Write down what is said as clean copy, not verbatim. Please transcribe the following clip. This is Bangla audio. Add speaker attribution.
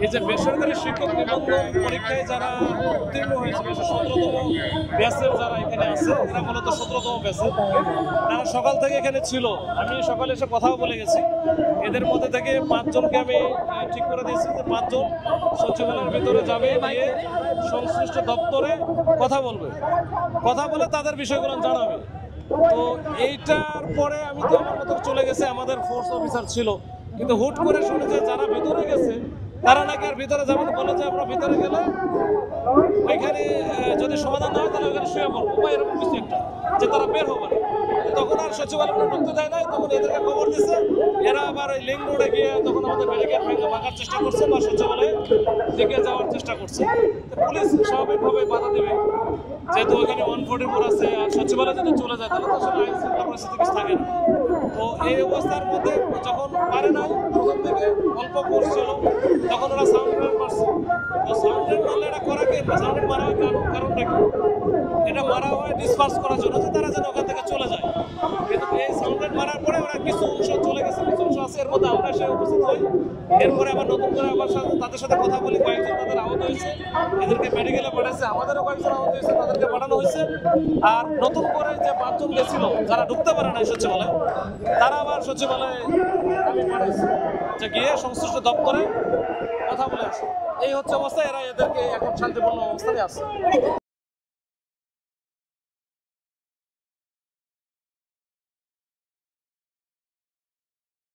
Speaker 1: এই যে বেসরকারি শিক্ষক নিবন্ধন পরীক্ষায় যারা উত্তীর্ণ হয়েছে 17তম ব্যাচের যারা এখানে আছে, এরা মূলত 17তম ব্যাচের, তারা সকাল থেকে এখানে ছিল। আমি সকালে এসে কথাও বলে গেছি। এদের মধ্যে থেকে 5 জনকে আমি ঠিক করে দিয়েছি যে 5 জন সচিবালয়ের ভিতরে যাবে, গিয়ে সংশ্লিষ্ট দপ্তরে কথা বলবে, কথা বলে তাদের বিষয়গুলো জানাবে। তো এইটার পরে আমি তো আমার মতো চলে গেছে, আমাদের ফোর্স অফিসার ছিল, কিন্তু হুট করে শুনে যে যারা ভিতরে গেছে তারা নাকি আর ভিতরে যাবে, বলে যে আমরা ভিতরে গেলে ওইখানে যদি সমাধান না হয় তাহলে ওইখানে শুয়ে পড়বো বা এরকম কিছু একটা, যে তারা বের হবে না। তখন আর সচিবালয় ঢুকতে দেয় নাই, তখন এদেরকে খবর দিচ্ছে। এরা আবার ওই লিঙ্ক রোডে গিয়ে তখন আমাদের ব্যারিকেড ভাঙার চেষ্টা করছে বা সচিবালয়ে দিকে যাওয়ার চেষ্টা করছে। পুলিশ স্বাভাবিকভাবে বাধা দেবে, যেহেতু ওইখানে 144 আছে, আর সচিবালয় যদি চলে যায় তাহলে তো আসলে আইন শৃঙ্খলা পরিস্থিতি কিছু থাকে না। তো এই অবস্থার মধ্যে যখন পারে নাই, প্রথম থেকে অল্প ফোর্স ছিল, তখন ওরা সাউন্ড গ্রেনেড মারছে। তো সাউন্ড গ্রেনেড মারলে এটা করা কি, সাউন্ড গ্রেনেড মারা হয় কারণটা কি? এটা মারা হয় ডিসপার্স করার জন্য, যে তারা যেন ওখান থেকে চলে যায়। কিন্তু এই সাউন্ড গ্রেনেড মারার পরে ওরা কিছু অংশ চলে গেছে, কিছু অংশ আছে, এর মধ্যে আমরা এসে উপস্থিত হই। এরপরে আবার নতুন করে আবার তাদের সাথে কথা বলি, কয়েকজন তাদের আহত হয়েছে, এদেরকে মেডিকেলে পাঠাইছে, আমাদেরও কয়েকজন আহত হয়েছে, তাদেরকে পাঠানো হয়েছে। আর নতুন করে যে 5 জন গেছিল যারা ঢুকতে পারে নাই সচিবালয়ে, তারা আবার সচিবালয়ে আমি পাঠাইছি যে গিয়ে সংশ্লিষ্ট দপ্তরে কথা বলে আসে। এই হচ্ছে অবস্থা। এরা এদেরকে এখন শান্তিপূর্ণ অবস্থায় আছে।